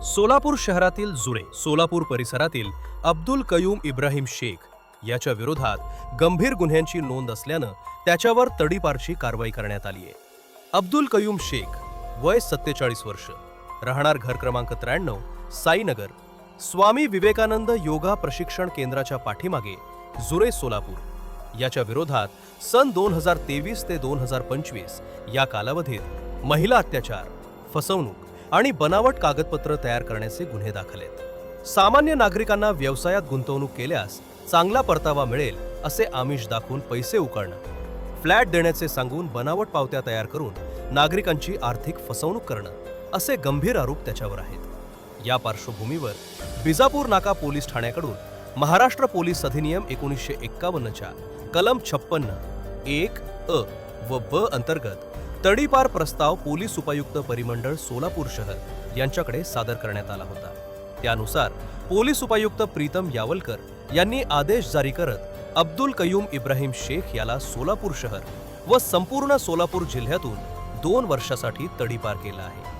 सोलापूर शहरातील जुळे सोलापूर परिसरातील अब्दुल कयूम इब्राहिम शेख याच्या विरोधात गंभीर गुन्ह्यांची नोंद असल्यानं त्याच्यावर तडीपारची कारवाई करण्यात आली आहे। अब्दुल कयूम शेख वय 47 वर्ष, राहणार घर क्रमांक 93, साईनगर, स्वामी विवेकानंद योगा प्रशिक्षण केंद्राच्या पाठीमागे जुळे सोलापूर याच्या विरोधात सन 2023 ते 2025 या कालावधीत महिला अत्याचार, फसवणूक आणि बनावट कागदपत्र तयार करण्याचे गुन्हे दाखल आहेत। सामान्य नागरिकांना व्यवसायात गुंतवणूक केल्यास चांगला परतावा मिळेल असे आमिष दाखवून पैसे उकळणं, फ्लॅट देण्याचे सांगून बनावट पावत्या तयार करून नागरिकांची आर्थिक फसवणूक करणं असे गंभीर आरोप त्याच्यावर आहेत। या पार्श्वभूमीवर बिजापूर नाका पोलीस ठाण्याकडून महाराष्ट्र पोलीस अधिनियम 1951च्या कलम 56, 1 अ व ब अंतर्गत तडीपार प्रस्ताव पोलीस उपायुक्त परिमंडळ सोलापूर शहर यांच्याकडे सादर करण्यात आला होता। त्यानुसार पोलीस उपायुक्त प्रीतम यावलकर यांनी आदेश जारी करत अब्दुल कयूम इब्राहिम शेख याला सोलापूर शहर व संपूर्ण सोलापूर जिल्ह्यातून 2 वर्षासाठी तडीपार केला आहे।